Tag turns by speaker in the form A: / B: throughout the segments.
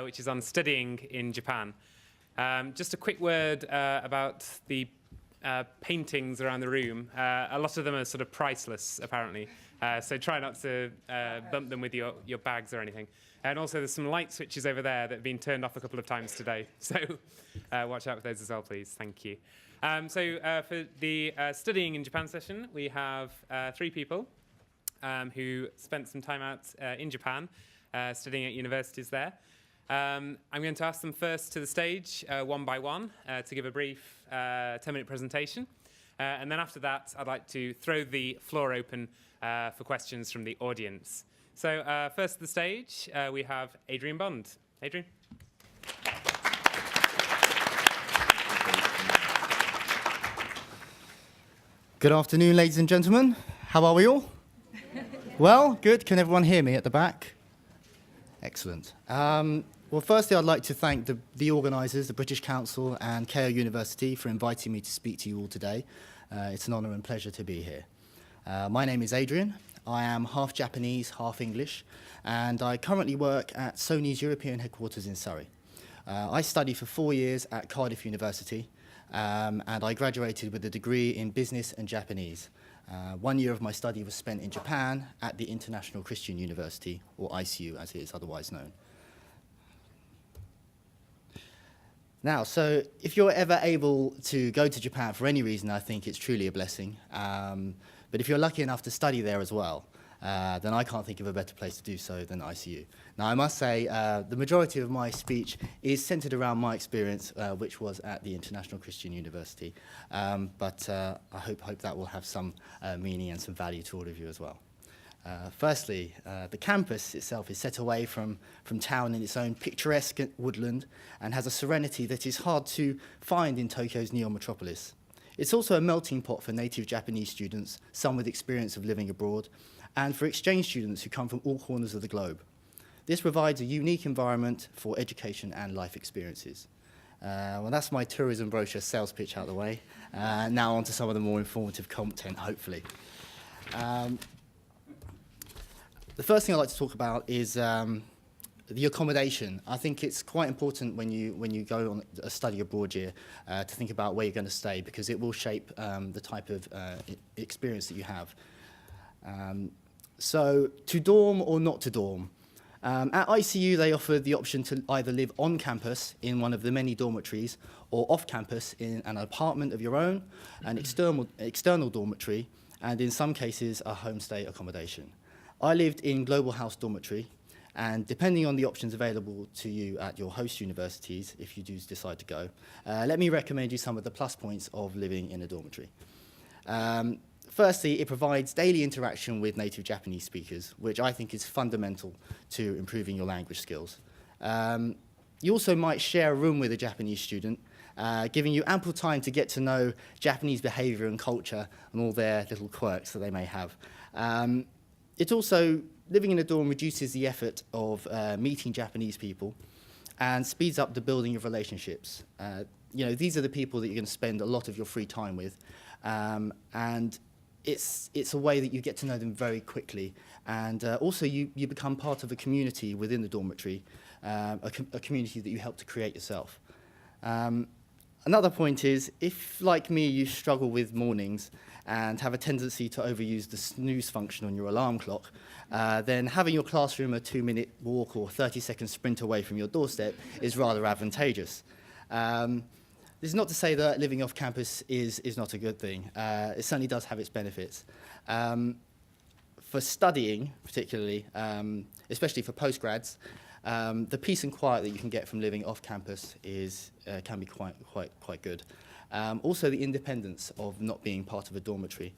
A: which is on studying in Japan. Just a quick word about the paintings around the room. A lot of them are sort of priceless, apparently. So try not to bump them with your bags or anything. And also there's some light switches over there that have been turned off a couple of times today. So watch out for those as well, please. Thank you. For the studying in Japan session, we have 3 people who spent some time out in Japan studying at universities there. I'm going to ask them first to the stage, one by one, to give a brief 10-minute presentation. And then after that, I'd like to throw the floor open for questions from the audience. So first to the stage, we have Adrian Bond. Adrian.
B: Good afternoon, ladies and gentlemen. How are we all? Well, good. Can everyone hear me at the back? Excellent. Well, firstly, I'd like to thank the organisers, the British Council and Keio University for inviting me to speak to you all today. It's an honour and pleasure to be here. My name is Adrian. I am half Japanese, half English, and I currently work at Sony's European headquarters in Surrey. I studied for 4 years at Cardiff University, and I graduated with a degree in business and Japanese. 1 year of my study was spent in Japan at the International Christian University, or ICU as it is otherwise known. Now, so if you're ever able to go to Japan for any reason, I think it's truly a blessing. But if you're lucky enough to study there as well, then I can't think of a better place to do so than ICU. Now, I must say, the majority of my speech is centered around my experience, which was at the International Christian University. But I hope that will have some meaning and some value to all of you as well. Firstly, the campus itself is set away from town in its own picturesque woodland and has a serenity that is hard to find in Tokyo's neo-metropolis. It's also a melting pot for native Japanese students, some with experience of living abroad, and for exchange students who come from all corners of the globe. This provides a unique environment for education and life experiences. Well, that's my tourism brochure sales pitch out of the way. Now on to some of the more informative content, hopefully. The first thing I'd like to talk about is the accommodation. I think it's quite important when you go on a study abroad year to think about where you're going to stay, because it will shape the type of experience that you have. So to dorm or not to dorm. At ICU, they offer the option to either live on campus in one of the many dormitories or off campus in an apartment of your own, an external dormitory, and in some cases, a homestay accommodation. I lived in Global House Dormitory, and depending on the options available to you at your host universities, if you do decide to go, let me recommend you some of the plus points of living in a dormitory. Firstly, it provides daily interaction with native Japanese speakers, which I think is fundamental to improving your language skills. You also might share a room with a Japanese student, giving you ample time to get to know Japanese behaviour and culture and all their little quirks that they may have. It also, living in a dorm reduces the effort of meeting Japanese people and speeds up the building of relationships. These are the people that you're going to spend a lot of your free time with, and it's a way that you get to know them very quickly, and also you become part of a community within the dormitory, a community that you help to create yourself. Another point is, if, like me, you struggle with mornings and have a tendency to overuse the snooze function on your alarm clock, then having your classroom a 2-minute walk or 30-second sprint away from your doorstep is rather advantageous. This is not to say that living off campus is not a good thing. It certainly does have its benefits. For studying, particularly, especially for postgrads, the peace and quiet that you can get from living off campus can be quite good. Also, the independence of not being part of a dormitory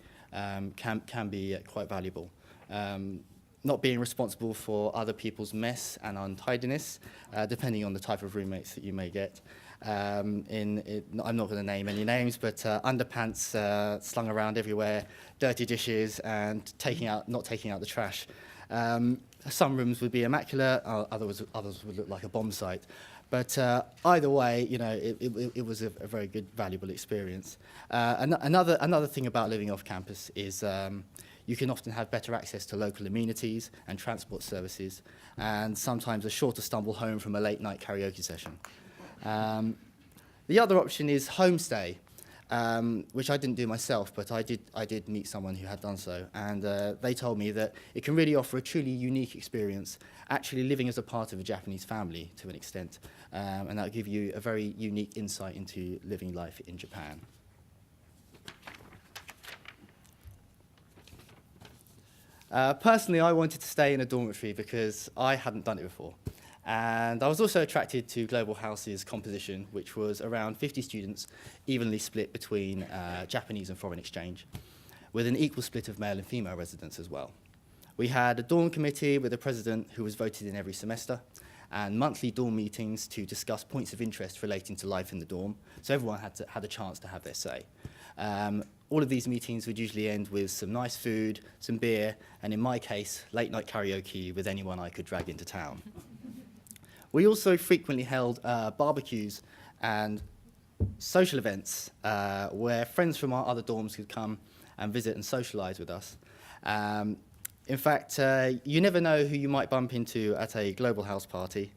B: can be quite valuable. Not being responsible for other people's mess and untidiness, depending on the type of roommates that you may get. I'm not going to name any names, but underpants slung around everywhere, dirty dishes, and not taking out the trash. Some rooms would be immaculate, others would look like a bomb site. But either way, it was a very good, valuable experience. Another thing about living off campus is you can often have better access to local amenities and transport services, and sometimes a shorter stumble home from a late-night karaoke session. The other option is homestay, which I didn't do myself, but I did meet someone who had done so, and they told me that it can really offer a truly unique experience, actually living as a part of a Japanese family to an extent, and that will give you a very unique insight into living life in Japan. Personally, I wanted to stay in a dormitory because I hadn't done it before. And I was also attracted to Global House's composition, which was around 50 students, evenly split between Japanese and foreign exchange, with an equal split of male and female residents as well. We had a dorm committee with a president who was voted in every semester, and monthly dorm meetings to discuss points of interest relating to life in the dorm, so everyone had a chance to have their say. All of these meetings would usually end with some nice food, some beer, and in my case, late-night karaoke with anyone I could drag into town. We also frequently held barbecues and social events where friends from our other dorms could come and visit and socialise with us. In fact, you never know who you might bump into at a Global House party,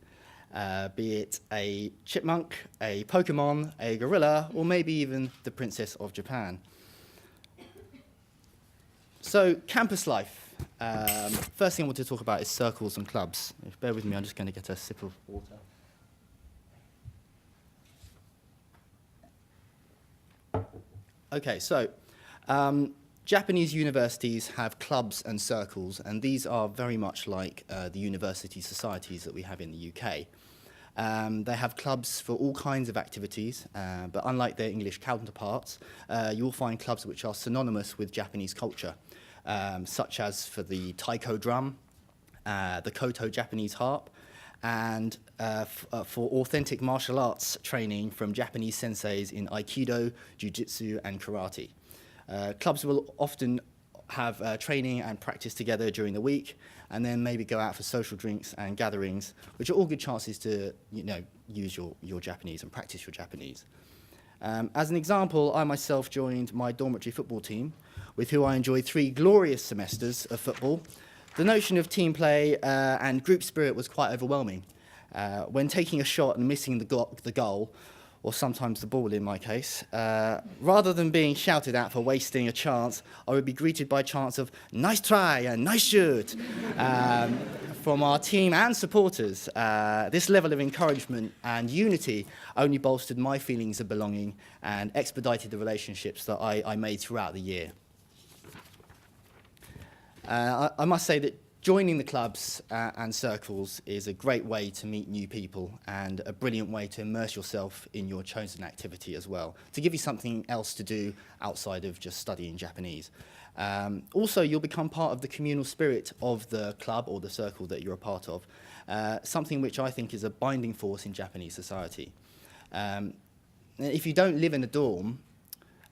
B: be it a chipmunk, a Pokemon, a gorilla, or maybe even the Princess of Japan. So, campus life. First thing I want to talk about is circles and clubs. If bear with me, I'm just going to get a sip of water. Okay, so Japanese universities have clubs and circles, and these are very much like the university societies that we have in the UK. They have clubs for all kinds of activities, but unlike their English counterparts, you will find clubs which are synonymous with Japanese culture. Such as for the taiko drum, the koto Japanese harp, and for authentic martial arts training from Japanese senseis in aikido, jiu-jitsu, and karate. Clubs will often have training and practice together during the week, and then maybe go out for social drinks and gatherings, which are all good chances to, use your Japanese and practice your Japanese. As an example, I myself joined my dormitory football team, with who I enjoyed 3 glorious semesters of football. The notion of team play and group spirit was quite overwhelming. When taking a shot and missing the goal, or sometimes the ball in my case, rather than being shouted at for wasting a chance, I would be greeted by chants of "nice try" and "nice shoot" from our team and supporters. This level of encouragement and unity only bolstered my feelings of belonging and expedited the relationships that I made throughout the year. I must say that joining the clubs and circles is a great way to meet new people and a brilliant way to immerse yourself in your chosen activity as well, to give you something else to do outside of just studying Japanese. Also, you'll become part of the communal spirit of the club or the circle that you're a part of, something which I think is a binding force in Japanese society. If you don't live in a dorm,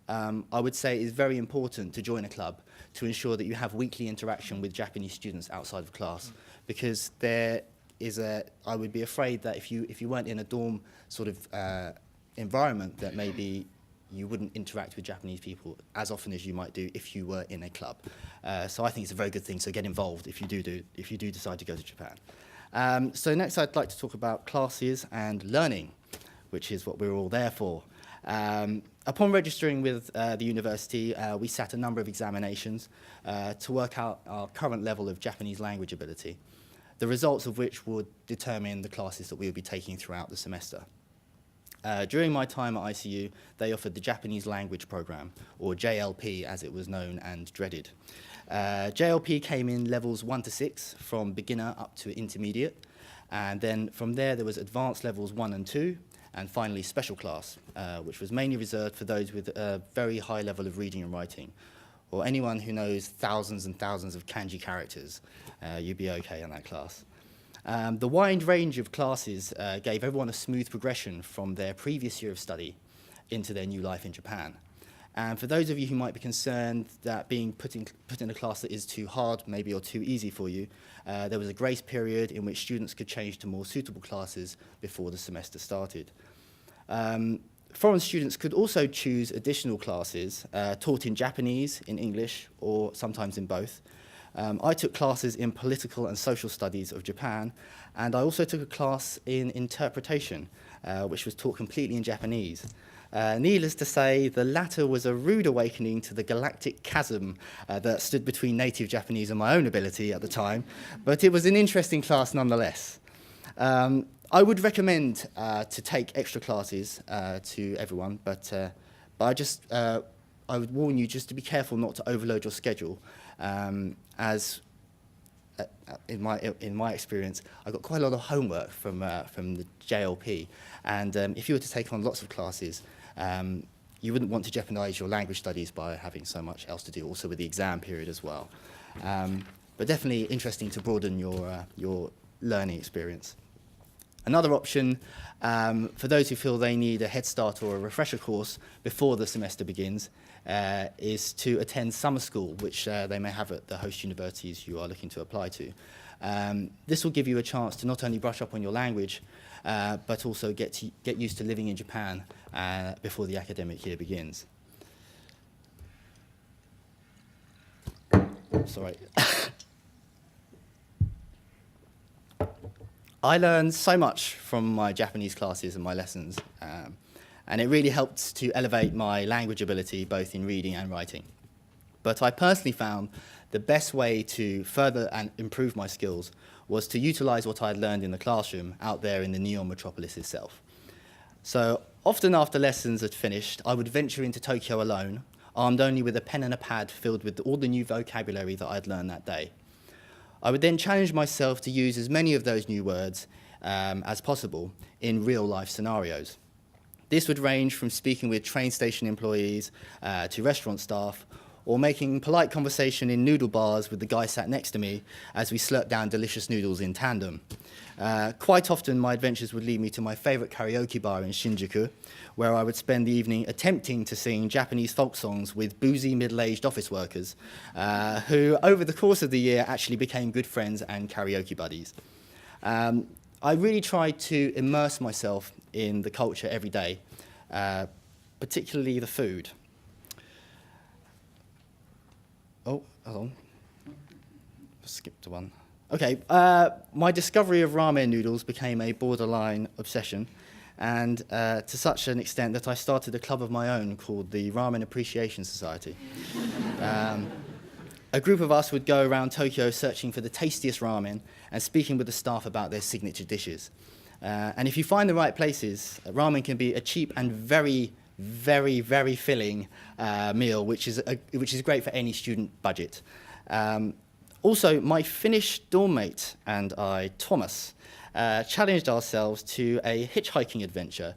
B: I would say it is very important to join a club to ensure that you have weekly interaction with Japanese students outside of class, because I would be afraid that if you weren't in a dorm sort of environment, that maybe you wouldn't interact with Japanese people as often as you might do if you were in a club. So I think it's a very good thing, so get involved if you do decide to go to Japan. So next I'd like to talk about classes and learning, which is what we're all there for. Upon registering with the university, we sat a number of examinations to work out our current level of Japanese language ability, the results of which would determine the classes that we would be taking throughout the semester. During my time at ICU, they offered the Japanese Language Program, or JLP as it was known and dreaded. JLP came in levels 1 to 6, from beginner up to intermediate, and then from there was advanced levels 1 and 2, and finally special class, which was mainly reserved for those with a very high level of reading and writing, or anyone who knows thousands and thousands of kanji characters. You'd be okay in that class. The wide range of classes gave everyone a smooth progression from their previous year of study into their new life in Japan. And for those of you who might be concerned that being put in a class that is too hard, maybe, or too easy for you, there was a grace period in which students could change to more suitable classes before the semester started. Foreign students could also choose additional classes taught in Japanese, in English, or sometimes in both. I took classes in political and social studies of Japan, and I also took a class in interpretation, which was taught completely in Japanese. Needless to say, the latter was a rude awakening to the galactic chasm that stood between native Japanese and my own ability at the time, but it was an interesting class nonetheless. I would recommend to take extra classes to everyone, but I would warn you just to be careful not to overload your schedule, as in my experience, I got quite a lot of homework from the JLP, and if you were to take on lots of classes, you wouldn't want to jeopardize your language studies by having so much else to do, also with the exam period as well. But definitely interesting to broaden your learning experience. Another option for those who feel they need a head start or a refresher course before the semester begins is to attend summer school, which they may have at the host universities you are looking to apply to. This will give you a chance to not only brush up on your language, but also get used to living in Japan before the academic year begins. Sorry. I learned so much from my Japanese classes and my lessons, and it really helped to elevate my language ability both in reading and writing. But I personally found the best way to further and improve my skills was to utilize what I had learned in the classroom out there in the neon metropolis itself. So often after lessons had finished, I would venture into Tokyo alone, armed only with a pen and a pad filled with all the new vocabulary that I'd learned that day. I would then challenge myself to use as many of those new words as possible in real-life scenarios. This would range from speaking with train station employees to restaurant staff, or making polite conversation in noodle bars with the guy sat next to me as we slurped down delicious noodles in tandem. Quite often, my adventures would lead me to my favorite karaoke bar in Shinjuku, where I would spend the evening attempting to sing Japanese folk songs with boozy middle-aged office workers, who over the course of the year actually became good friends and karaoke buddies. I really tried to immerse myself in the culture every day, particularly the food. Oh, hold on. Skipped one. Okay, my discovery of ramen noodles became a borderline obsession, and to such an extent that I started a club of my own called the Ramen Appreciation Society. A group of us would go around Tokyo searching for the tastiest ramen and speaking with the staff about their signature dishes. And if you find the right places, ramen can be a cheap and very, very filling meal, which is great for any student budget. Also, my Finnish dorm mate and I, Thomas, challenged ourselves to a hitchhiking adventure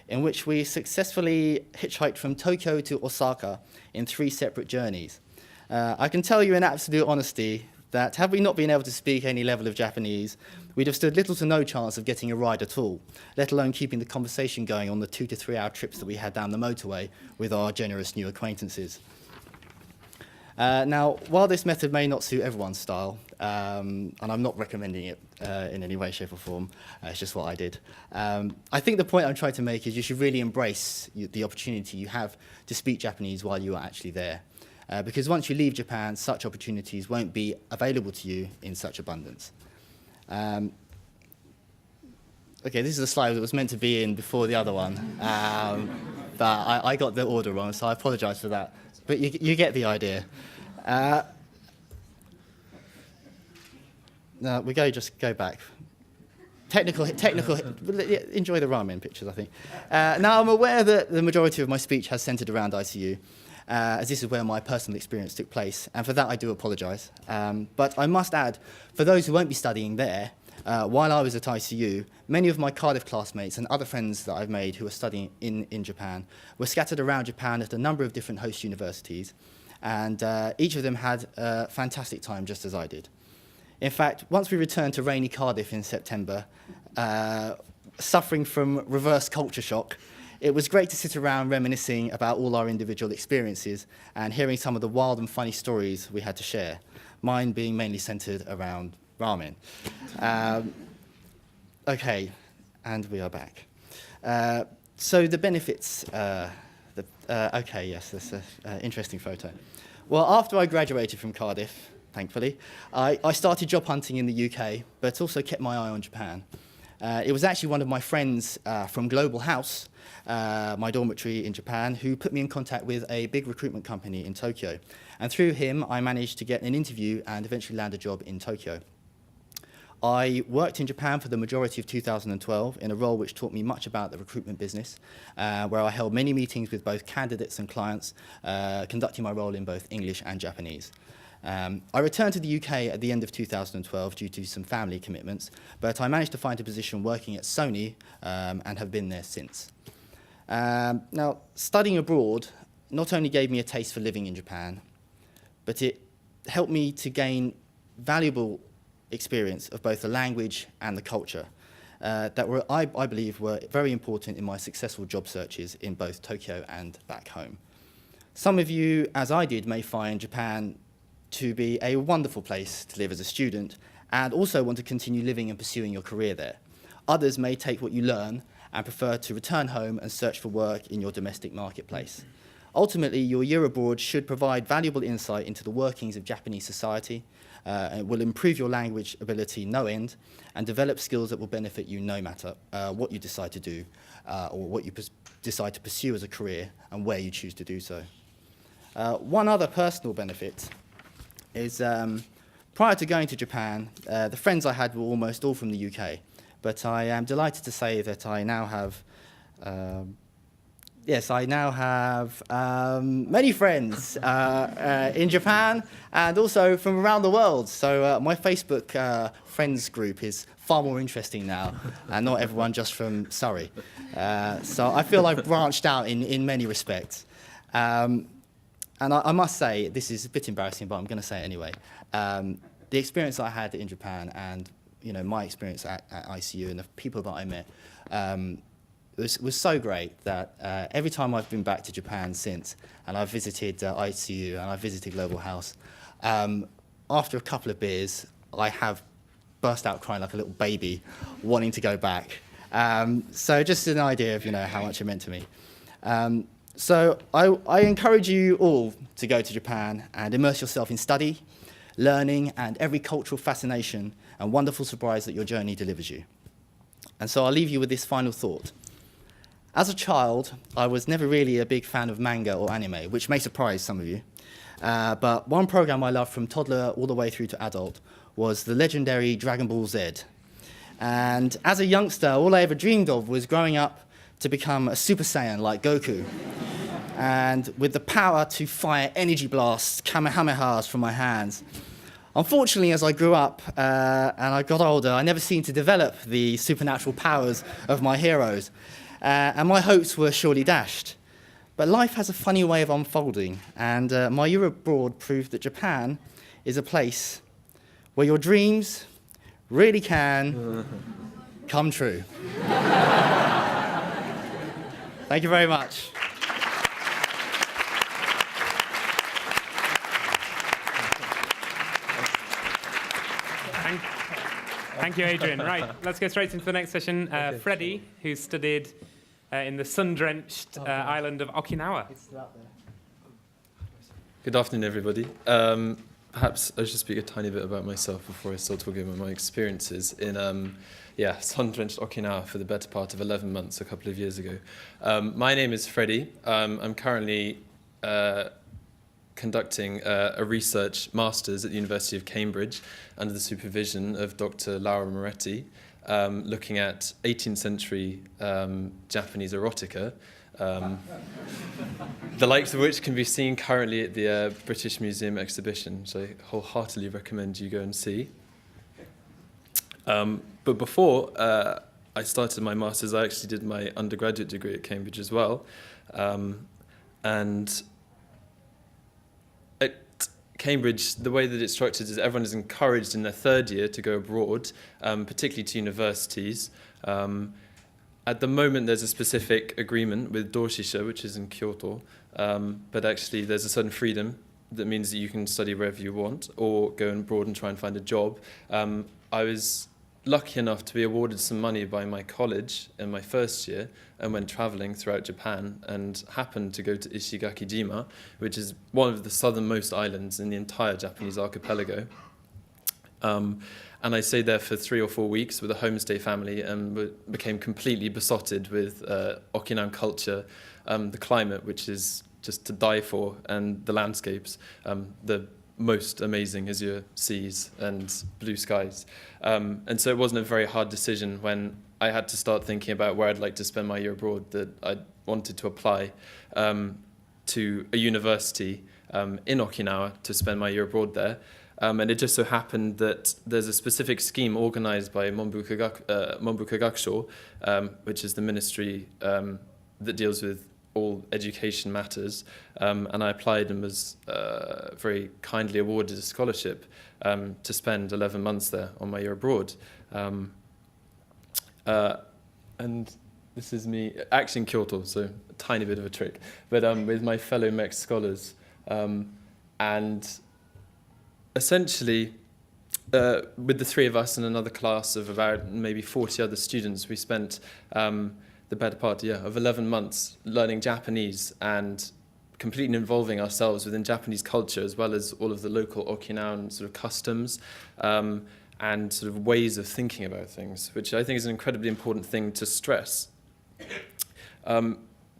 B: in which we successfully hitchhiked from Tokyo to Osaka in 3 separate journeys. I can tell you in absolute honesty that had we not been able to speak any level of Japanese, we'd have stood little to no chance of getting a ride at all, let alone keeping the conversation going on the 2 to 3 hour trips that we had down the motorway with our generous new acquaintances. Now, while this method may not suit everyone's style, and I'm not recommending it in any way, shape or form, it's just what I did, I think the point I'm trying to make is you should really embrace the opportunity you have to speak Japanese while you are actually there. Because once you leave Japan, such opportunities won't be available to you in such abundance. Okay, this is a slide that was meant to be in before the other one, but I got the order wrong, so I apologize for that. But you get the idea. No, just go back. Technical, enjoy the ramen pictures, I think. Now, I'm aware that the majority of my speech has centered around ICU, as this is where my personal experience took place, and for that I do apologize. But I must add, for those who won't be studying there, while I was at ICU, many of my Cardiff classmates and other friends that I've made who are studying in Japan were scattered around Japan at a number of different host universities, and each of them had a fantastic time just as I did. In fact, once we returned to rainy Cardiff in September, suffering from reverse culture shock, it was great to sit around reminiscing about all our individual experiences and hearing some of the wild and funny stories we had to share, mine being mainly centered around ramen. Okay, and we are back. So the benefits, okay, yes, that's an interesting photo. Well, after I graduated from Cardiff, thankfully, I started job hunting in the UK, but also kept my eye on Japan. It was actually one of my friends from Global House, my dormitory in Japan, who put me in contact with a big recruitment company in Tokyo. And through him, I managed to get an interview and eventually land a job in Tokyo. I worked in Japan for the majority of 2012 in a role which taught me much about the recruitment business, where I held many meetings with both candidates and clients, conducting my role in both English and Japanese. I returned to the UK at the end of 2012 due to some family commitments, but I managed to find a position working at Sony and have been there since. Now, studying abroad not only gave me a taste for living in Japan, but it helped me to gain valuable experience of both the language and the culture that were, I believe, were very important in my successful job searches in both Tokyo and back home. Some of you, as I did, may find Japan to be a wonderful place to live as a student and also want to continue living and pursuing your career there. Others may take what you learn and prefer to return home and search for work in your domestic marketplace. Ultimately, your year abroad should provide valuable insight into the workings of Japanese society. It will improve your language ability no end and develop skills that will benefit you no matter what you decide to do or what you decide to pursue as a career and where you choose to do so. One other personal benefit is prior to going to Japan, the friends I had were almost all from the UK, but I am delighted to say that I now have many friends in Japan and also from around the world. So my Facebook friends group is far more interesting now, and not everyone just from Surrey. So I feel I've branched out in many respects. And I must say, this is a bit embarrassing, but I'm going to say it anyway. The experience I had in Japan and my experience at ICU and the people that I met was so great that every time I've been back to Japan since, and I've visited ICU and I've visited Global House, after a couple of beers, I have burst out crying like a little baby, wanting to go back. So just an idea of how much it meant to me. So I encourage you all to go to Japan and immerse yourself in study, learning, and every cultural fascination and wonderful surprise that your journey delivers you. And so I'll leave you with this final thought. As a child, I was never really a big fan of manga or anime, which may surprise some of you. But one program I loved from toddler all the way through to adult was the legendary Dragon Ball Z. And as a youngster, all I ever dreamed of was growing up to become a Super Saiyan like Goku. And with the power to fire energy blasts, kamehamehas from my hands. Unfortunately, as I grew up and I got older, I never seemed to develop the supernatural powers of my heroes. And my hopes were surely dashed. But life has a funny way of unfolding, and my year abroad proved that Japan is a place where your dreams really can come true. Thank you very much.
A: Thank you, Adrian. Right, let's go straight into the next session. Freddie, who studied in the sun-drenched island of Okinawa.
C: Good afternoon, everybody. Perhaps I should speak a tiny bit about myself before I start talking about my experiences in sun-drenched Okinawa for the better part of 11 months a couple of years ago. My name is Freddie. I'm currently conducting a research master's at the University of Cambridge under the supervision of Dr. Laura Moretti, looking at 18th century Japanese erotica, the likes of which can be seen currently at the British Museum exhibition, which I wholeheartedly recommend you go and see. But before I started my master's, I actually did my undergraduate degree at Cambridge as well. And at Cambridge, the way that it's structured is everyone is encouraged in their third year to go abroad, particularly to universities. At the moment, there's a specific agreement with Doshisha, which is in Kyoto, but actually there's a certain freedom that means that you can study wherever you want or go abroad and try and find a job. I was lucky enough to be awarded some money by my college in my first year and went traveling throughout Japan and happened to go to Ishigaki-jima, which is one of the southernmost islands in the entire Japanese archipelago. And I stayed there for 3 or 4 weeks with a homestay family and became completely besotted with Okinawan culture, the climate, which is just to die for, and the landscapes, the most amazing azure seas and blue skies. And so it wasn't a very hard decision when I had to start thinking about where I'd like to spend my year abroad that I wanted to apply to a university in Okinawa to spend my year abroad there. And it just so happened that there's a specific scheme organized by Monbuka Gakusho, which is the ministry that deals with all education matters. And I applied and was very kindly awarded a scholarship to spend 11 months there on my year abroad. And this is me, actually in Kyoto, so a tiny bit of a trick, but with my fellow MEX scholars. And essentially, with the 3 of us and another class of about maybe 40 other students, we spent the better part of 11 months learning Japanese and completely involving ourselves within Japanese culture, as well as all of the local Okinawan sort of customs and sort of ways of thinking about things, which I think is an incredibly important thing to stress.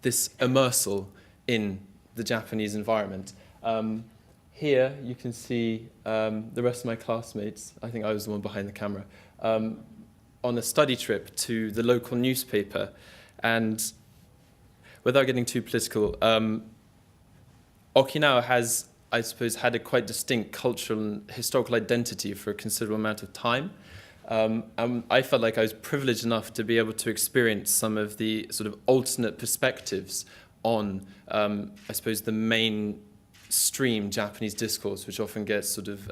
C: This immersal in the Japanese environment. Here you can see the rest of my classmates, I think I was the one behind the camera, on a study trip to the local newspaper. And without getting too political, Okinawa has, I suppose, had a quite distinct cultural and historical identity for a considerable amount of time. And I felt like I was privileged enough to be able to experience some of the sort of alternate perspectives on, I suppose, the mainstream Japanese discourse, which often gets sort of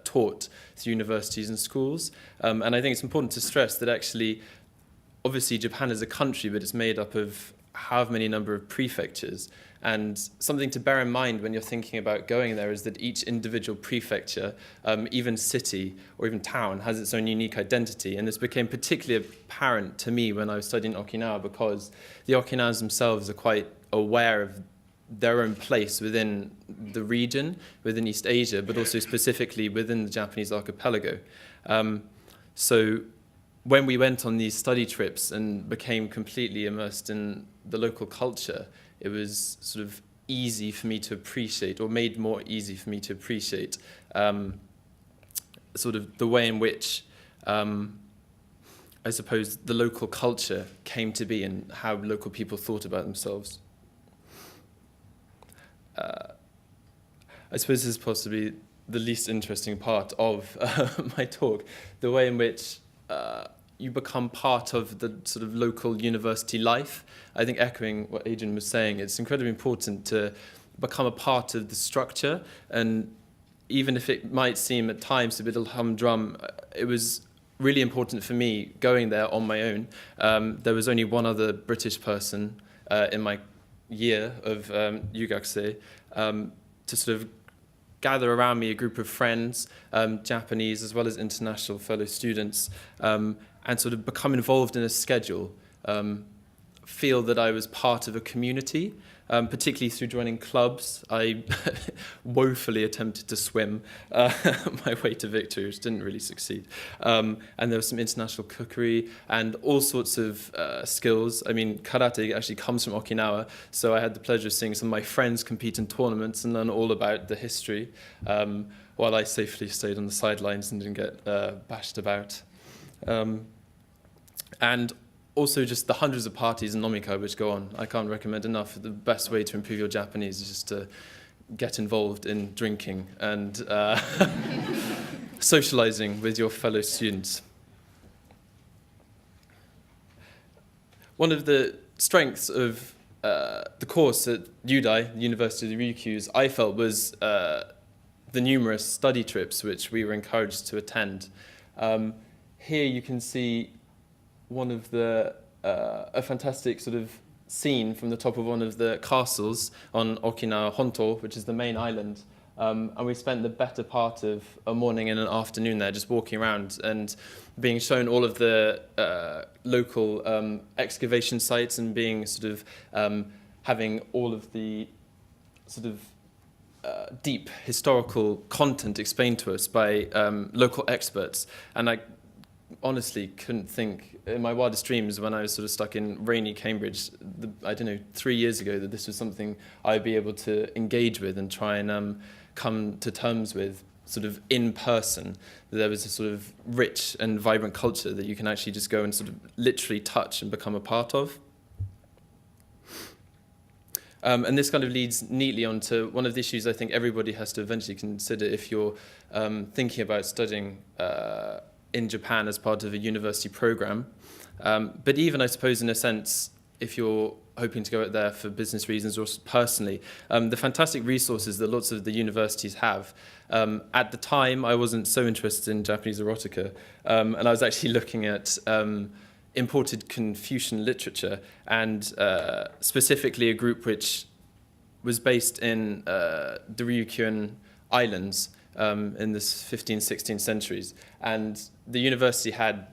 C: taught through universities and schools. And I think it's important to stress that actually, obviously, Japan is a country, but it's made up of however many number of prefectures. And something to bear in mind when you're thinking about going there is that each individual prefecture, even city or even town, has its own unique identity. And this became particularly apparent to me when I was studying Okinawa, because the Okinawans themselves are quite aware of their own place within the region, within East Asia, but also specifically within the Japanese archipelago. So when we went on these study trips and became completely immersed in the local culture, it was sort of easy for me to appreciate, or made more easy for me to appreciate, sort of the way in which, I suppose, the local culture came to be and how local people thought about themselves. I suppose this is possibly the least interesting part of my talk, the way in which you become part of the sort of local university life. I think, echoing what Adrian was saying, it's incredibly important to become a part of the structure. And even if it might seem at times a bit humdrum, it was really important for me going there on my own. There was only one other British person in my year of Yugakusei to sort of gather around me a group of friends, Japanese as well as international fellow students, and sort of become involved in a schedule, feel that I was part of a community, particularly through joining clubs. I woefully attempted to swim my way to victory, which didn't really succeed. And there was some international cookery and all sorts of skills. I mean, karate actually comes from Okinawa, so I had the pleasure of seeing some of my friends compete in tournaments and learn all about the history, while I safely stayed on the sidelines and didn't get bashed about. And also just the hundreds of parties and nomikai which go on. I can't recommend enough. The best way to improve your Japanese is just to get involved in drinking and socializing with your fellow students. One of the strengths of the course at UDAI, the University of the Ryukyus, I felt was the numerous study trips which we were encouraged to attend. Here you can see one of the a fantastic sort of scene from the top of one of the castles on Okinawa Honto, which is the main island. And we spent the better part of a morning and an afternoon there just walking around and being shown all of the local excavation sites and being sort of having all of the sort of deep historical content explained to us by local experts. And I honestly couldn't think in my wildest dreams when I was sort of stuck in rainy Cambridge, I don't know, 3 years ago, that this was something I'd be able to engage with and try and come to terms with sort of in person. There was a sort of rich and vibrant culture that you can actually just go and sort of literally touch and become a part of. And this kind of leads neatly onto one of the issues I think everybody has to eventually consider if you're thinking about studying in Japan as part of a university program. But even, I suppose, in a sense, if you're hoping to go out there for business reasons or personally, the fantastic resources that lots of the universities have. At the time, I wasn't so interested in Japanese erotica, and I was actually looking at imported Confucian literature, and specifically a group which was based in the Ryukyuan Islands in the 15th, 16th centuries. And the university had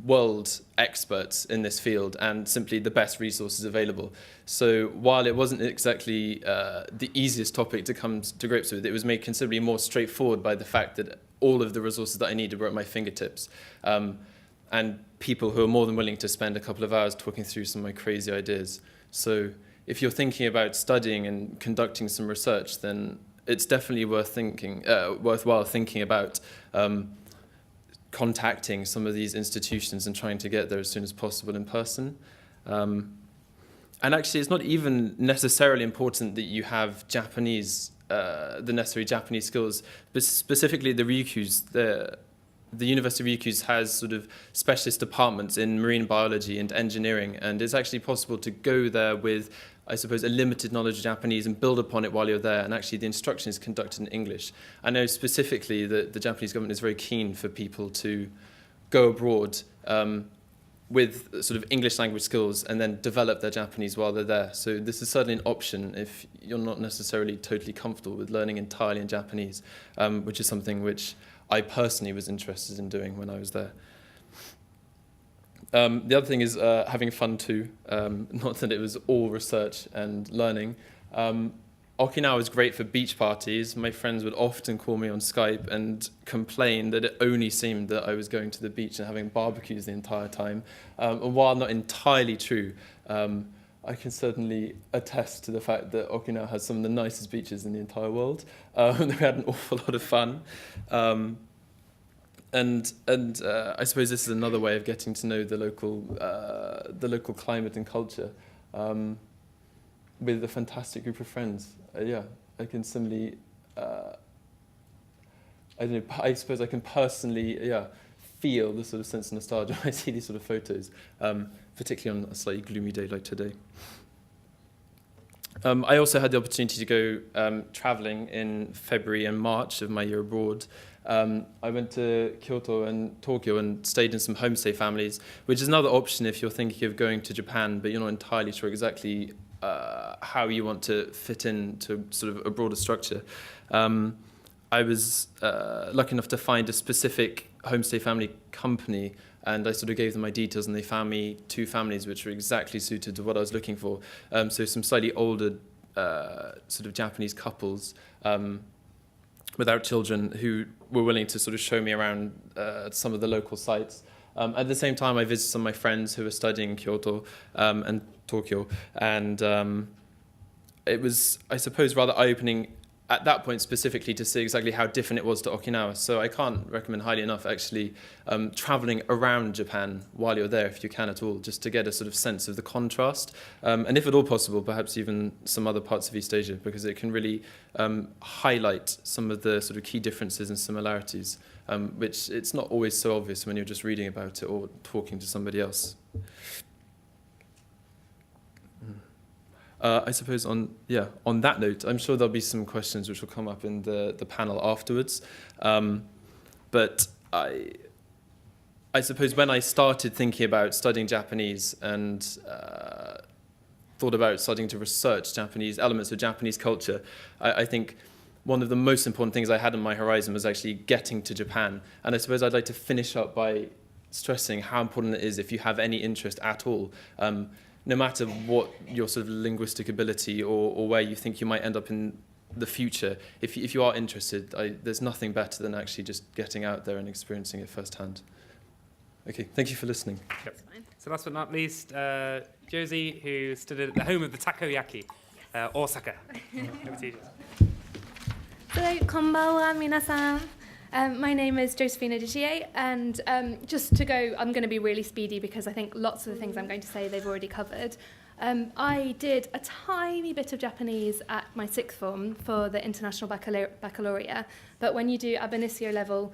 C: world experts in this field and simply the best resources available. So while it wasn't exactly the easiest topic to come to grips with, it was made considerably more straightforward by the fact that all of the resources that I needed were at my fingertips. And people who are more than willing to spend a couple of hours talking through some of my crazy ideas. So if you're thinking about studying and conducting some research, then it's definitely worthwhile thinking about contacting some of these institutions and trying to get there as soon as possible in person. And actually, it's not even necessarily important that you have Japanese, the necessary Japanese skills, but specifically the Ryukyus. The University of Ryukyus has sort of specialist departments in marine biology and engineering, and it's actually possible to go there with, I suppose, a limited knowledge of Japanese and build upon it while you're there, and actually the instruction is conducted in English. I know specifically that the Japanese government is very keen for people to go abroad with sort of English language skills and then develop their Japanese while they're there. So this is certainly an option if you're not necessarily totally comfortable with learning entirely in Japanese, which is something which I personally was interested in doing when I was there. The other thing is having fun too, not that it was all research and learning. Okinawa was great for beach parties. My friends would often call me on Skype and complain that it only seemed that I was going to the beach and having barbecues the entire time. And while not entirely true, I can certainly attest to the fact that Okinawa has some of the nicest beaches in the entire world. We had an awful lot of fun. And I suppose this is another way of getting to know the local climate and culture with a fantastic group of friends. I can similarly, I don't know, I suppose I can personally, feel the sort of sense of nostalgia when I see these sort of photos, particularly on a slightly gloomy day like today. I also had the opportunity to go travelling in February and March of my year abroad. I went to Kyoto and Tokyo and stayed in some homestay families, which is another option if you're thinking of going to Japan, but you're not entirely sure exactly how you want to fit into sort of a broader structure. I was lucky enough to find a specific homestay family company, and I sort of gave them my details, and they found me 2 families which were exactly suited to what I was looking for. So some slightly older sort of Japanese couples without children who were willing to sort of show me around some of the local sites. At the same time, I visited some of my friends who were studying in Kyoto and Tokyo, and it was, I suppose, rather eye-opening at that point specifically to see exactly how different it was to Okinawa. So I can't recommend highly enough actually traveling around Japan while you're there, if you can at all, just to get a sort of sense of the contrast. And if at all possible, perhaps even some other parts of East Asia, because it can really highlight some of the sort of key differences and similarities, which it's not always so obvious when you're just reading about it or talking to somebody else. I suppose on that note, I'm sure there'll be some questions which will come up in the panel afterwards. But I suppose when I started thinking about studying Japanese and thought about starting to research Japanese elements of Japanese culture, I think one of the most important things I had on my horizon was actually getting to Japan. And I suppose I'd like to finish up by stressing how important it is if you have any interest at all. No matter what your sort of linguistic ability or where you think you might end up in the future, if you are interested, there's nothing better than actually just getting out there and experiencing it firsthand. Okay, thank you for listening.
A: Yep. So last but not least, Josie, who stood at the home of the takoyaki, Osaka. Over to you, Josie.
D: こんばんは、皆さん。My name is Josephina Digier, and just to go, I'm going to be really speedy because I think lots of the things I'm going to say they've already covered. I did a tiny bit of Japanese at my sixth form for the International Baccalaureate, but when you do ab initio level,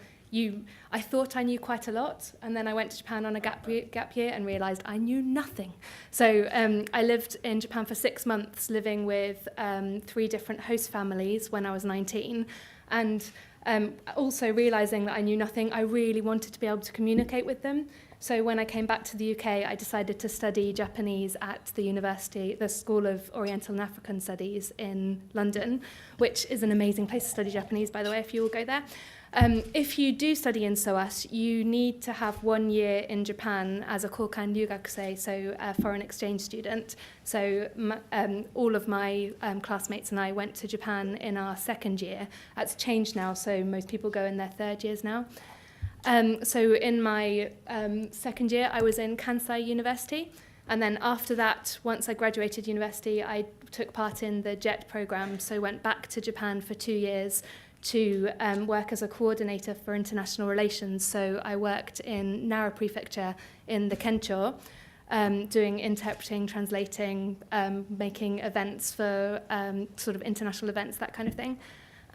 D: I thought I knew quite a lot, and then I went to Japan on a gap year and realised I knew nothing. So I lived in Japan for 6 months, living with 3 different host families when I was 19, and also realising that I knew nothing, I really wanted to be able to communicate with them. So when I came back to the UK, I decided to study Japanese at the university, the School of Oriental and African Studies in London, which is an amazing place to study Japanese, by the way, if you all go there. If you do study in SOAS, you need to have 1 year in Japan as a kokan ryugakusei, so a foreign exchange student. So all of my classmates and I went to Japan in our 2nd year. That's changed now, so most people go in their 3rd years now. So in my 2nd year, I was in Kansai University. And then after that, once I graduated university, I took part in the JET program, so went back to Japan for 2 years to work as a coordinator for international relations. So I worked in Nara Prefecture in the Kencho, doing interpreting, translating, making events for sort of international events, that kind of thing.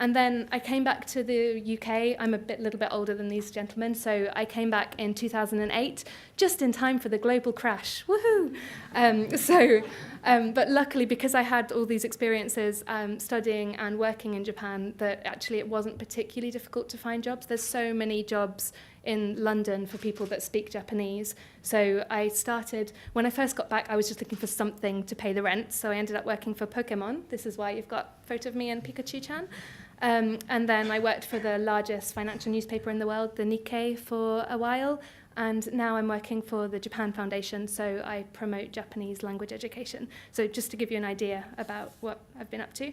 D: And then I came back to the UK. I'm little bit older than these gentlemen, so I came back in 2008, just in time for the global crash. Woohoo! But luckily, because I had all these experiences studying and working in Japan, that actually it wasn't particularly difficult to find jobs. There's so many jobs in London for people that speak Japanese. So I started, when I first got back, I was just looking for something to pay the rent. So I ended up working for Pokemon. This is why you've got a photo of me and Pikachu-chan. And then I worked for the largest financial newspaper in the world, the Nikkei, for a while. And now I'm working for the Japan Foundation, so I promote Japanese language education. So just to give you an idea about what I've been up to.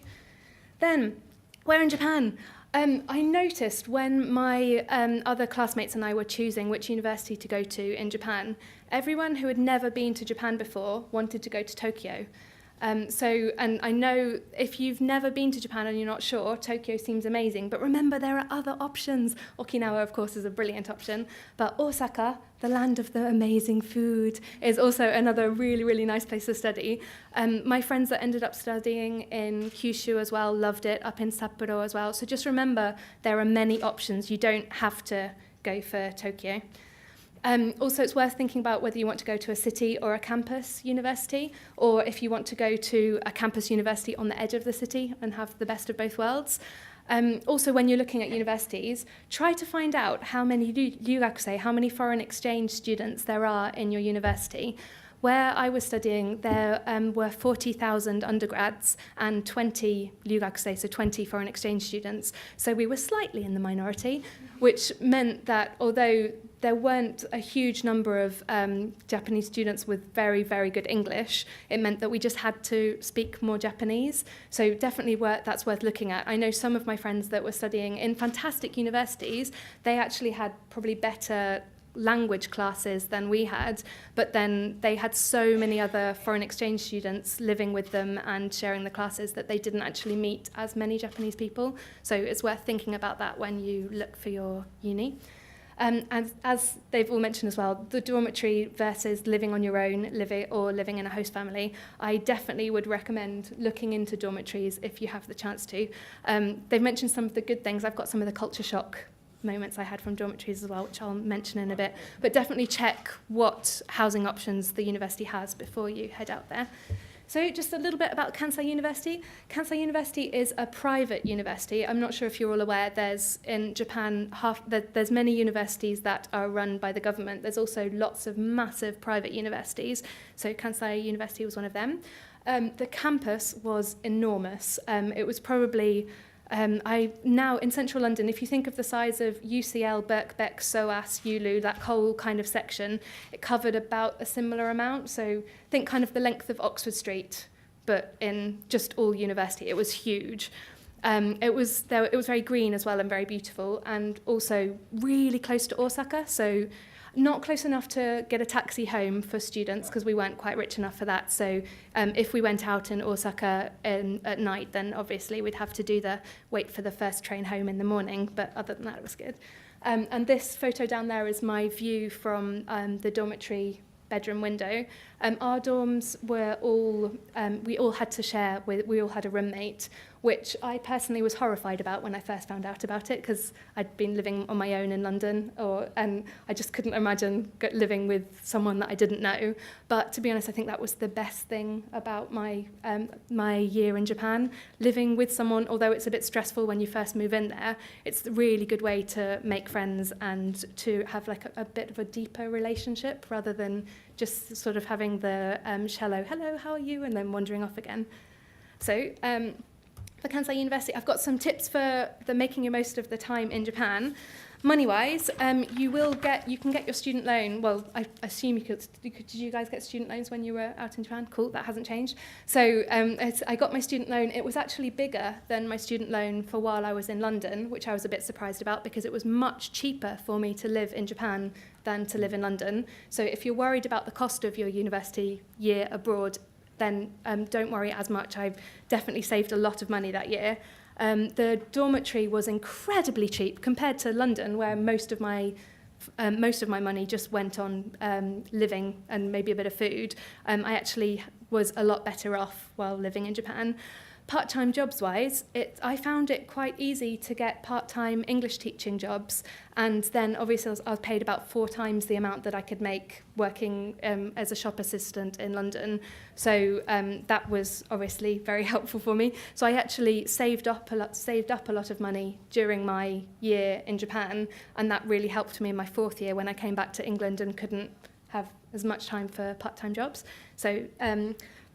D: Then, where in Japan? I noticed when my other classmates and I were choosing which university to go to in Japan, everyone who had never been to Japan before wanted to go to Tokyo. And I know if you've never been to Japan and you're not sure, Tokyo seems amazing, but remember there are other options. Okinawa, of course, is a brilliant option, but Osaka, the land of the amazing food, is also another really, really nice place to study. My friends that ended up studying in Kyushu as well loved it, up in Sapporo as well. So just remember, there are many options. You don't have to go for Tokyo. Also, it's worth thinking about whether you want to go to a city or a campus university, or if you want to go to a campus university on the edge of the city and have the best of both worlds. Also, when you're looking at universities, try to find out how many ryugakusei, how many foreign exchange students there are in your university. Where I was studying, there were 40,000 undergrads and 20 ryugakusei, so 20 foreign exchange students. So we were slightly in the minority, which meant that although there weren't a huge number of Japanese students with very, very good English, it meant that we just had to speak more Japanese. So definitely that's worth looking at. I know some of my friends that were studying in fantastic universities, they actually had probably better language classes than we had, but then they had so many other foreign exchange students living with them and sharing the classes that they didn't actually meet as many Japanese people. So it's worth thinking about that when you look for your uni. And as they've all mentioned as well, the dormitory versus living on your own, living in a host family, I definitely would recommend looking into dormitories if you have the chance to. They've mentioned some of the good things. I've got some of the culture shock moments I had from dormitories as well, which I'll mention in a bit. But definitely check what housing options the university has before you head out there. So just a little bit about Kansai University. Kansai University is a private university. I'm not sure if you're all aware, there's in Japan, there's many universities that are run by the government. There's also lots of massive private universities. So Kansai University was one of them. The campus was enormous. It was probably I now in central London, if you think of the size of UCL, Birkbeck, SOAS, ULU, that whole kind of section, it covered about a similar amount. So think kind of the length of Oxford Street, but in just all university. It was huge. It was very green as well and very beautiful, and also really close to Osaka. So not close enough to get a taxi home for students because we weren't quite rich enough for that. So if we went out in Osaka at night, then obviously we'd have to wait for the first train home in the morning. But other than that, it was good. And this photo down there is my view from the dormitory bedroom window. Our dorms were all, we all had to share we all had a roommate, which I personally was horrified about when I first found out about it, because I'd been living on my own in London, and I just couldn't imagine living with someone that I didn't know. But to be honest, I think that was the best thing about my year in Japan. Living with someone, although it's a bit stressful when you first move in there, it's a really good way to make friends and to have like a bit of a deeper relationship rather than just sort of having the shallow, hello, how are you, and then wandering off again. So for Kansai University, I've got some tips for making your most of the time in Japan. Money-wise, you can get your student loan. Well, I assume you could. Did you guys get student loans when you were out in Japan? Cool, that hasn't changed. So I got my student loan. It was actually bigger than my student loan for while I was in London, which I was a bit surprised about because it was much cheaper for me to live in Japan than to live in London. So if you're worried about the cost of your university year abroad, then don't worry as much. I've definitely saved a lot of money that year. The dormitory was incredibly cheap compared to London, where most of my money just went on living and maybe a bit of food. I actually was a lot better off while living in Japan. Part-time jobs-wise, I found it quite easy to get part-time English teaching jobs, and then obviously I was paid about 4 times the amount that I could make working as a shop assistant in London. So that was obviously very helpful for me. So I actually saved up a lot of money during my year in Japan, and that really helped me in my 4th year when I came back to England and couldn't have as much time for part-time jobs. So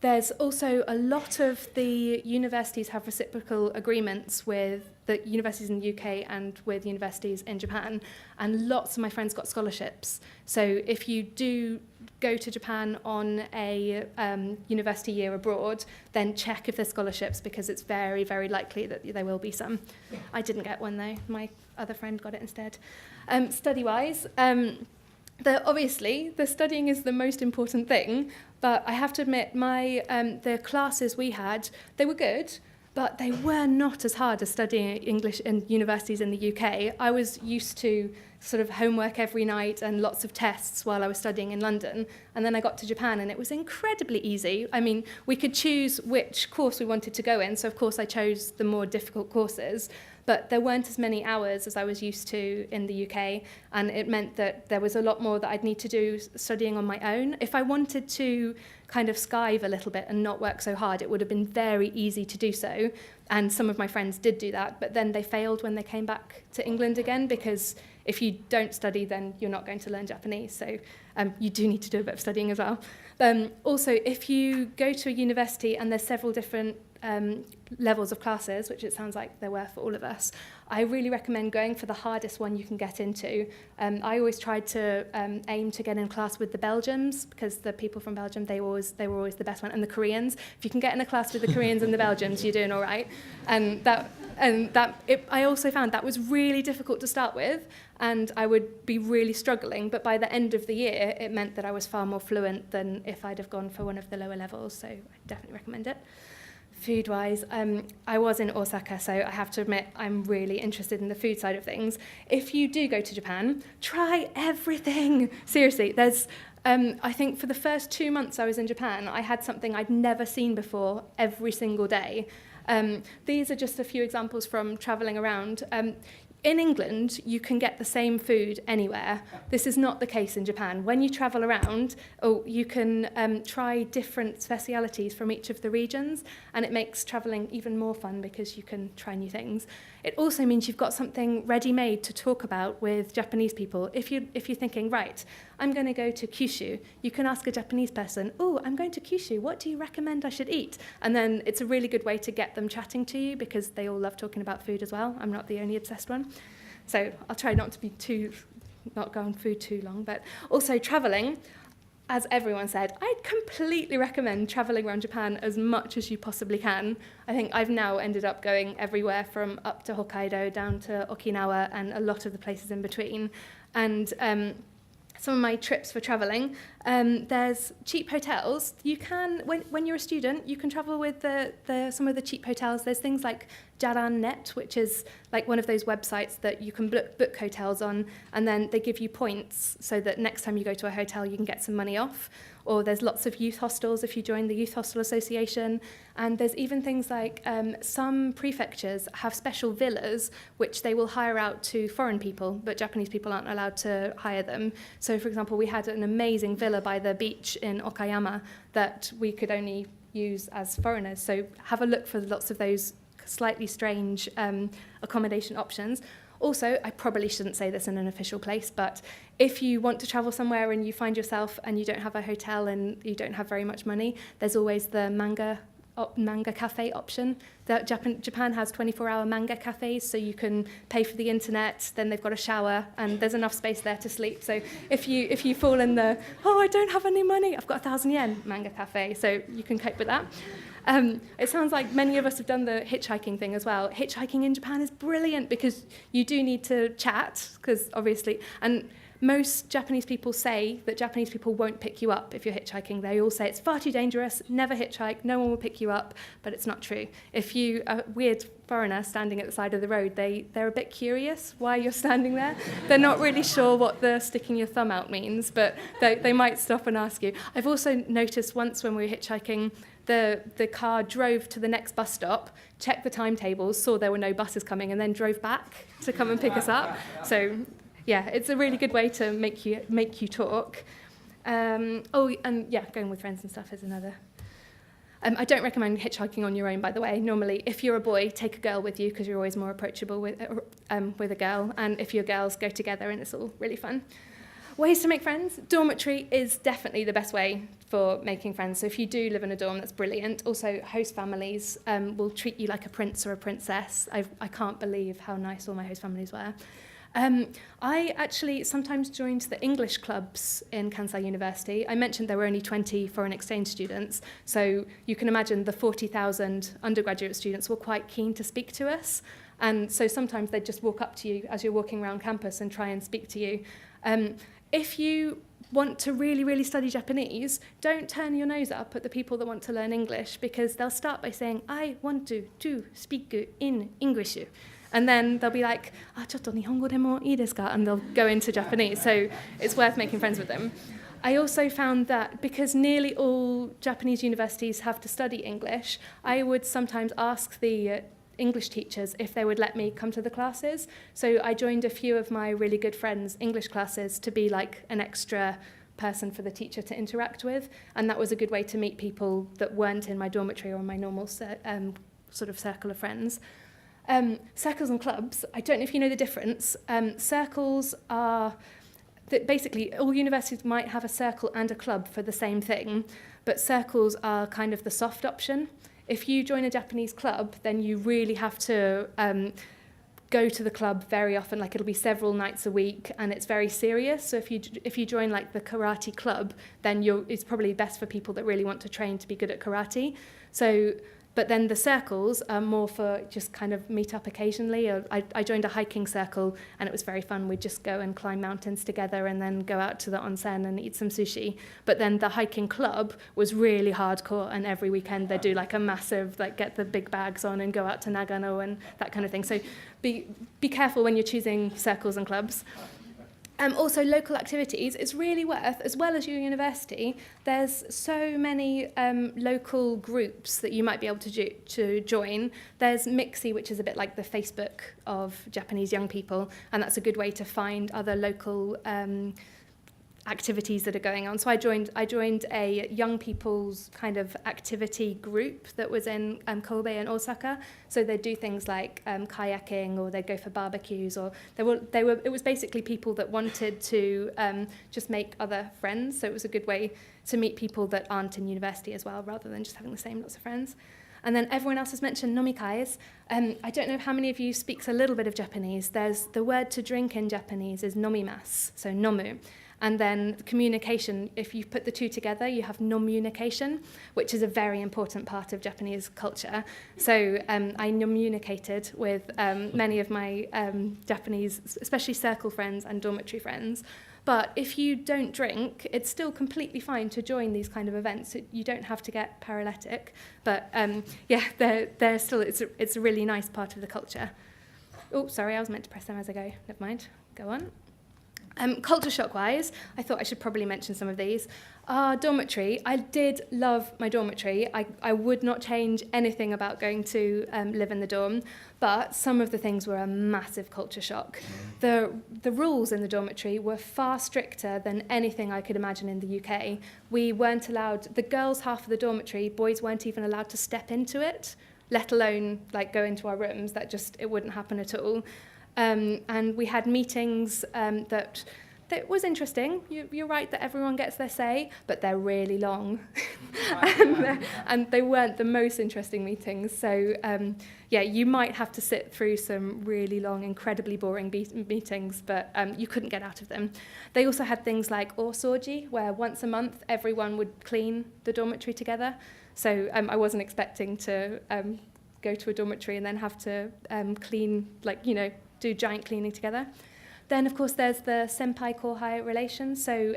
D: there's also a lot of the universities have reciprocal agreements with the universities in the UK and with universities in Japan, and lots of my friends got scholarships. So if you do go to Japan on a university year abroad, then check if there's scholarships, because it's very, very likely that there will be some. I didn't get one though, my other friend got it instead. Study-wise, obviously, the studying is the most important thing, but I have to admit, the classes we had, they were good, but they were not as hard as studying English in universities in the UK. I was used to sort of homework every night and lots of tests while I was studying in London, and then I got to Japan and it was incredibly easy. I mean, we could choose which course we wanted to go in, so of course I chose the more difficult courses, but there weren't as many hours as I was used to in the UK, and it meant that there was a lot more that I'd need to do studying on my own. If I wanted to kind of skive a little bit and not work so hard, it would have been very easy to do so, and some of my friends did do that, but then they failed when they came back to England again, because if you don't study, then you're not going to learn Japanese, so you do need to do a bit of studying as well. Also, if you go to a university and there's several different levels of classes, which it sounds like there were for all of us, I really recommend going for the hardest one you can get into. I always tried to aim to get in class with the Belgians, because the people from Belgium, they were always the best one, and the Koreans. If you can get in a class with the Koreans and the Belgians, you're doing all right. I also found that was really difficult to start with, and I would be really struggling, but by the end of the year, it meant that I was far more fluent than if I'd have gone for one of the lower levels, so I definitely recommend it. Food-wise, I was in Osaka, so I have to admit I'm really interested in the food side of things. If you do go to Japan, try everything. Seriously, there's I think for the first 2 months I was in Japan, I had something I'd never seen before every single day. These are just a few examples from travelling around. In England, you can get the same food anywhere. This is not the case in Japan. When you travel around, you can try different specialities from each of the regions, and it makes traveling even more fun because you can try new things. It also means you've got something ready-made to talk about with Japanese people. If you're thinking, right, I'm going to go to Kyushu, you can ask a Japanese person, oh, I'm going to Kyushu, what do you recommend I should eat? And then it's a really good way to get them chatting to you because they all love talking about food as well. I'm not the only obsessed one. So I'll try not go on food too long, but also traveling. As everyone said, I'd completely recommend traveling around Japan as much as you possibly can. I think I've now ended up going everywhere from up to Hokkaido down to Okinawa and a lot of the places in between. And some of my trips for traveling, there's cheap hotels. You can, when you're a student, you can travel with some of the cheap hotels. There's things like Jaran.net, which is like one of those websites that you can book hotels on, and then they give you points so that next time you go to a hotel, you can get some money off. Or there's lots of youth hostels if you join the Youth Hostel Association. And there's even things like some prefectures have special villas which they will hire out to foreign people, but Japanese people aren't allowed to hire them. So, for example, we had an amazing villa by the beach in Okayama that we could only use as foreigners. So have a look for lots of those slightly strange accommodation options. Also, I probably shouldn't say this in an official place, but if you want to travel somewhere and you find yourself and you don't have a hotel and you don't have very much money, there's always the manga cafe option. Japan has 24-hour manga cafes, so you can pay for the internet, then they've got a shower, and there's enough space there to sleep. So if you fall in the, oh, I don't have any money, I've got 1,000 yen manga cafe, so you can cope with that. It sounds like many of us have done the hitchhiking thing as well. Hitchhiking in Japan is brilliant because you do need to chat, because obviously, and most Japanese people say that Japanese people won't pick you up if you're hitchhiking. They all say it's far too dangerous, never hitchhike, no one will pick you up, but it's not true. If you are a weird foreigner standing at the side of the road, they're a bit curious why you're standing there. They're not really sure what the sticking your thumb out means, but they might stop and ask you. I've also noticed once when we were hitchhiking, the car drove to the next bus stop, checked the timetables, saw there were no buses coming, and then drove back to come and pick us up. So yeah, it's a really good way to make you talk. Going with friends and stuff is another. I don't recommend hitchhiking on your own, by the way. Normally, if you're a boy, take a girl with you because you're always more approachable with a girl. And if you're girls, go together and it's all really fun. Ways to make friends. Dormitory is definitely the best way for making friends. So if you do live in a dorm, that's brilliant. Also, host families will treat you like a prince or a princess. I can't believe how nice all my host families were. I actually sometimes joined the English clubs in Kansai University. I mentioned there were only 20 foreign exchange students, so you can imagine the 40,000 undergraduate students were quite keen to speak to us. And so sometimes they'd just walk up to you as you're walking around campus and try and speak to you. If you want to really, really study Japanese, don't turn your nose up at the people that want to learn English, because they'll start by saying, I want to speak in English. And then they'll be like, chotto nihongo demo ii desu ka? And they'll go into Japanese. So it's worth making friends with them. I also found that because nearly all Japanese universities have to study English, I would sometimes ask the English teachers if they would let me come to the classes. So I joined a few of my really good friends' English classes to be like an extra person for the teacher to interact with. And that was a good way to meet people that weren't in my dormitory or my normal sort of circle of friends. Circles and clubs, I don't know if you know the difference. Circles are, basically all universities might have a circle and a club for the same thing, but circles are kind of the soft option. If you join a Japanese club, then you really have to go to the club very often, like it'll be several nights a week, and it's very serious. So if you join like the karate club, then it's probably best for people that really want to train to be good at karate. But then the circles are more for just kind of meet up occasionally. I joined a hiking circle and it was very fun. We'd just go and climb mountains together and then go out to the onsen and eat some sushi. But then the hiking club was really hardcore, and every weekend they do like a massive, like get the big bags on and go out to Nagano and that kind of thing. So be careful when you're choosing circles and clubs. Also, local activities, it's really worth, as well as your university, there's so many local groups that you might be able to join. There's Mixi, which is a bit like the Facebook of Japanese young people, and that's a good way to find other local activities that are going on. So I joined a young people's kind of activity group that was in Kobe and Osaka. So they'd do things like kayaking, or they'd go for barbecues, or it was basically people that wanted to just make other friends. So it was a good way to meet people that aren't in university as well, rather than just having the same lots of friends. And then everyone else has mentioned nomikais. I don't know how many of you speaks a little bit of Japanese. There's the word to drink in Japanese is nomimasu, so nomu. And then communication, if you put the two together, you have nomunication, which is a very important part of Japanese culture. So I nomunicated with many of my Japanese, especially circle friends and dormitory friends. But if you don't drink, it's still completely fine to join these kind of events. You don't have to get paralytic. But they're still, it's a really nice part of the culture. Oh, sorry, I was meant to press them as I go. Never mind. Go on. Culture shock-wise, I thought I should probably mention some of these. Dormitory, I did love my dormitory. I would not change anything about going to live in the dorm, but some of the things were a massive culture shock. The rules in the dormitory were far stricter than anything I could imagine in the UK. We weren't allowed, the girls' half of the dormitory, boys weren't even allowed to step into it, let alone like go into our rooms. It wouldn't happen at all. And we had meetings that was interesting. You're right that everyone gets their say, but they're really long. and they weren't the most interesting meetings. So, you might have to sit through some really long, incredibly boring meetings, but you couldn't get out of them. They also had things like orsoji, where once a month everyone would clean the dormitory together. So I wasn't expecting to go to a dormitory and then have to clean, do giant cleaning together. Then, of course, there's the senpai-kohai relation. So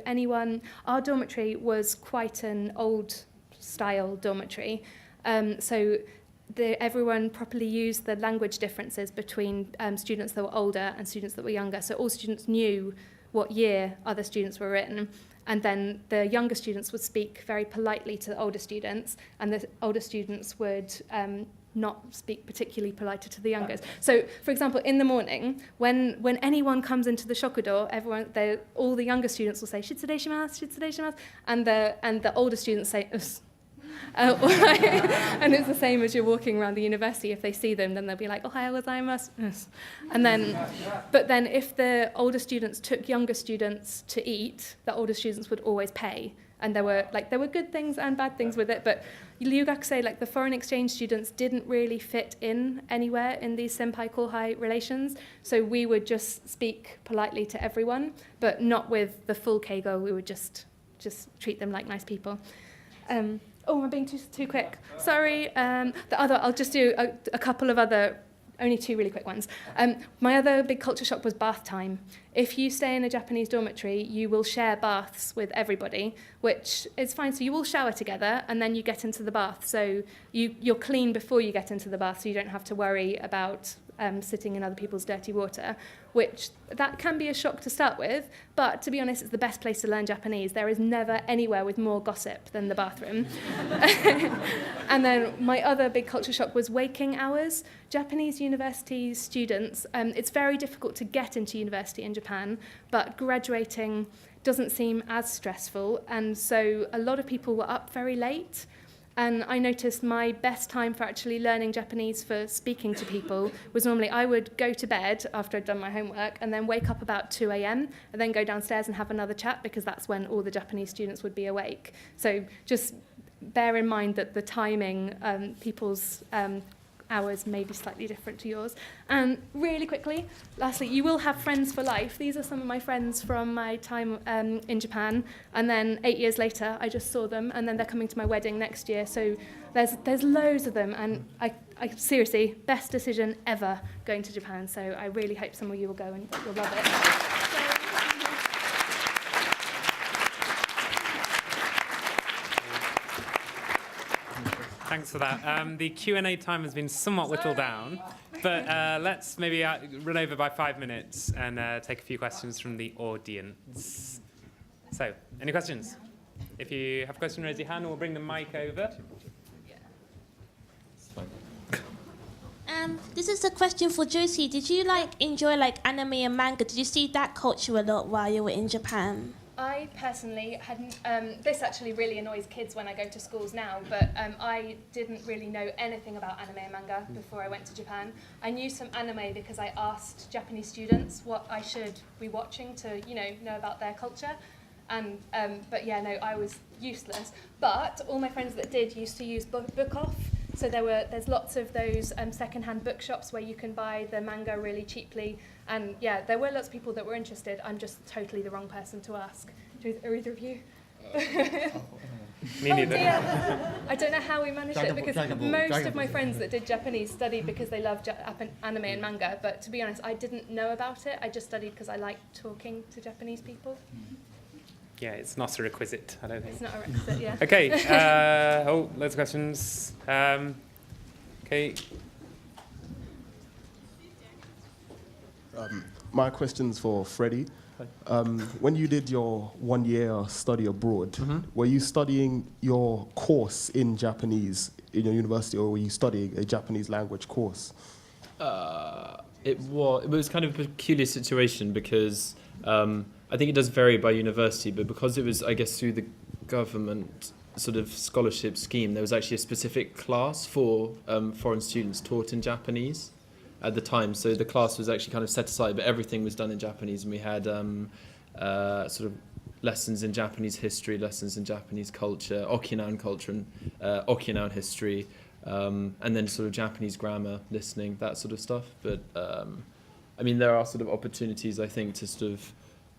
D: our dormitory was quite an old-style dormitory. Everyone properly used the language differences between students that were older and students that were younger. So all students knew what year other students were in. And then the younger students would speak very politely to the older students, and the older students would not speak particularly politer to the youngest. So, for example, in the morning, when anyone comes into the shokudo, all the younger students will say "shitsurei shimasu, shitsurei shimasu," and the older students say "us." And it's the same as you're walking around the university. If they see them, then they'll be like "ohayou gozaimasu," and but then if the older students took younger students to eat, the older students would always pay. And there were good things and bad things with it, but ryugakusei, like the foreign exchange students, didn't really fit in anywhere in these senpai-kohai relations. So we would just speak politely to everyone, but not with the full keigo. We would just treat them like nice people. I'm being too quick. Sorry. I'll just do a couple of other. Only two really quick ones. My other big culture shock was bath time. If you stay in a Japanese dormitory, you will share baths with everybody, which is fine. So you all shower together, and then you get into the bath. So you're clean before you get into the bath, so you don't have to worry about sitting in other people's dirty water, which that can be a shock to start with. But to be honest, it's the best place to learn Japanese. There is never anywhere with more gossip than the bathroom. And then my other big culture shock was waking hours. Japanese university students, it's very difficult to get into university in Japan, but graduating doesn't seem as stressful. And so a lot of people were up very late. And I noticed my best time for actually learning Japanese for speaking to people was normally I would go to bed after I'd done my homework and then wake up about 2 a.m. and then go downstairs and have another chat, because that's when all the Japanese students would be awake. So just bear in mind that the timing, people's hours may be slightly different to yours. And really quickly, lastly, you will have friends for life. These are some of my friends from my time in Japan. And then 8 years later, I just saw them, and then they're coming to my wedding next year. So there's loads of them, and I seriously, best decision ever going to Japan. So I really hope some of you will go and you'll love it.
A: Thanks for that. The Q&A time has been somewhat whittled down, but let's maybe run over by 5 minutes and take a few questions from the audience. So, any questions? If you have a question, raise your hand and we'll bring the mic over.
E: This is a question for Josie. Did you enjoy anime and manga? Did you see that culture a lot while you were in Japan?
D: I personally hadn't, this actually really annoys kids when I go to schools now, but I didn't really know anything about anime and manga before I went to Japan. I knew some anime because I asked Japanese students what I should be watching to, know about their culture. And, but yeah, no, I was useless. But all my friends that did used to use Book Off. So there's lots of those second-hand bookshops where you can buy the manga really cheaply. And yeah, there were lots of people that were interested. I'm just totally the wrong person to ask. Are either of you?
A: Me neither.
D: Dear. I don't know how we managed it because most of my friends that did Japanese studied because they love anime and manga. But to be honest, I didn't know about it. I just studied because I liked talking to Japanese people.
A: Yeah, it's not a requisite, I don't think.
D: It's not a requisite, yeah.
A: Okay, loads of questions. Okay.
E: My question's for Freddie. When you did your 1 year study abroad, were you studying your course in Japanese in your university, or were you studying a Japanese language course?
C: It was kind of a peculiar situation because I think it does vary by university, but because it was, I guess, through the government sort of scholarship scheme, there was actually a specific class for foreign students taught in Japanese at the time. So the class was actually kind of set aside, but everything was done in Japanese, and we had sort of lessons in Japanese history, lessons in Japanese culture, Okinawan culture and Okinawan history, and then sort of Japanese grammar, listening, that sort of stuff. But I mean, there are sort of opportunities, I think, to sort of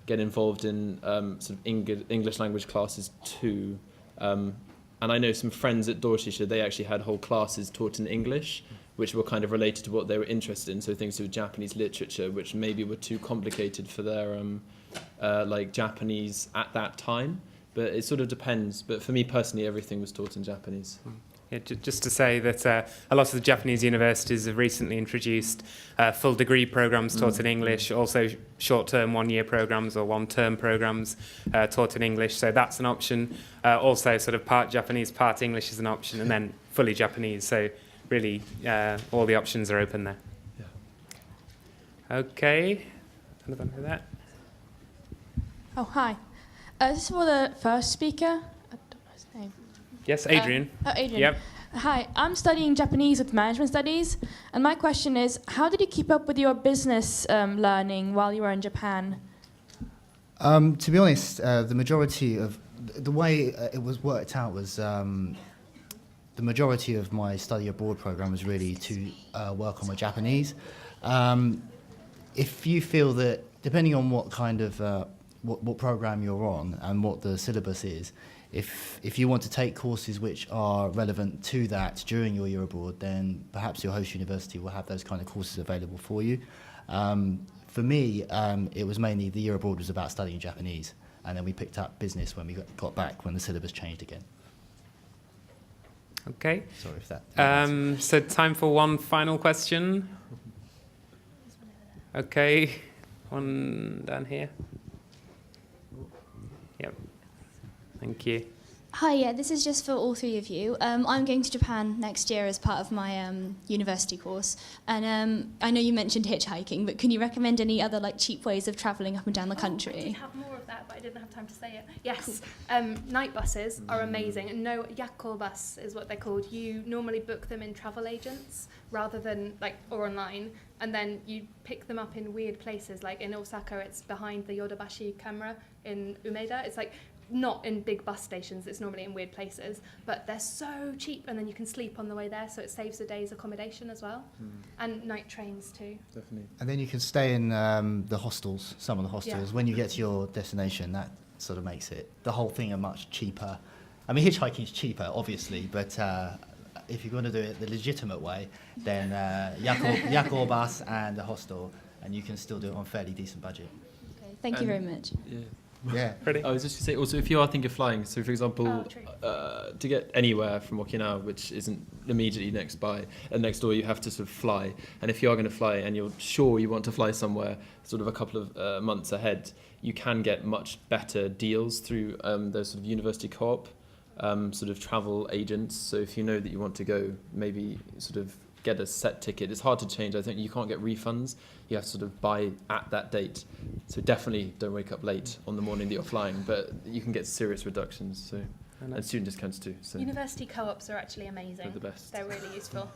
C: get involved in sort of English language classes too. And I know some friends at Dorchester, they actually had whole classes taught in English, which were kind of related to what they were interested in. So things to do with Japanese literature, which maybe were too complicated for their like Japanese at that time. But it sort of depends. But for me personally, everything was taught in Japanese.
A: Yeah, just to say that a lot of the Japanese universities have recently introduced full degree programs taught in English, also short-term one-year programs or one-term programs taught in English. So that's an option. Also sort of part Japanese, part English is an option, and then fully Japanese. So really all the options are open there. Yeah. Okay. Another one for that.
F: Oh, hi. This is for the first speaker. I don't know his name.
A: Yes, Adrian.
F: Adrian.
A: Yep.
F: Hi, I'm studying Japanese with management studies, and my question is, how did you keep up with your business learning while you were in Japan?
B: To be honest, the majority of the way it was worked out was the majority of my study abroad program was really to work on my Japanese. If you feel that, depending on what kind of what program you're on and what the syllabus is, if you want to take courses which are relevant to that during your year abroad, then perhaps your host university will have those kind of courses available for you. For me, it was mainly the year abroad was about studying Japanese, and then we picked up business when we got back, when the syllabus changed again.
A: Okay.
B: Sorry if that.
A: So time for one final question. Okay, one down here. Yep. Thank you.
G: Hi, yeah, this is just for all three of you. I'm going to Japan next year as part of my university course, and I know you mentioned hitchhiking, but can you recommend any other cheap ways of travelling up and down the country?
D: I did have more of that, but I didn't have time to say it. Yes, night buses are amazing. And no, Yakko bus is what they're called. You normally book them in travel agents rather than or online, and then you pick them up in weird places. Like in Osaka, it's behind the Yodobashi camera. In Umeda, it's not in big bus stations, it's normally in weird places, but they're so cheap, and then you can sleep on the way there, so it saves a day's accommodation as well. And night trains too.
C: Definitely.
B: And then you can stay in the hostels, some of the hostels.
D: Yeah.
B: When you get to your destination, that sort of makes it, the whole thing, a much cheaper. I mean, hitchhiking is cheaper, obviously, but if you're going to do it the legitimate way, then Yakko bus and the hostel, and you can still do it on a fairly decent budget.
G: Okay, thank you very much.
C: Yeah.
B: Yeah.
A: Ready?
C: I was just going to say, also, if you are thinking of flying, so for example, to get anywhere from Okinawa, which isn't immediately next door, you have to sort of fly. And if you are going to fly and you're sure you want to fly somewhere sort of a couple of months ahead, you can get much better deals through those sort of university co-op sort of travel agents. So if you know that you want to go maybe sort of get a set ticket. It's hard to change. I think you can't get refunds. You have to sort of buy at that date. So definitely don't wake up late on the morning that you're flying, but you can get serious reductions. So, and student discounts too. So
D: University co-ops are actually amazing.
C: they're the best.
D: They're really useful.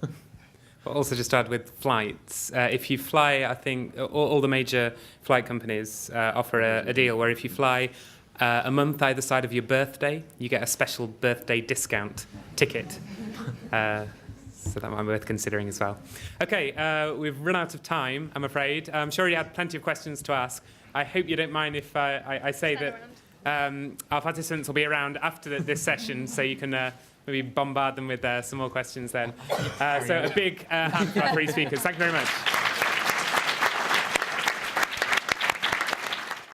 A: But also just to add with flights, if you fly, I think all the major flight companies offer a deal where if you fly a month either side of your birthday, you get a special birthday discount ticket. So that might be worth considering as well. Okay, we've run out of time, I'm afraid. I'm sure you had plenty of questions to ask. I hope you don't mind if I say that our participants will be around after this session, so you can maybe bombard them with some more questions then. So a big hand for our three speakers. Thank you very much.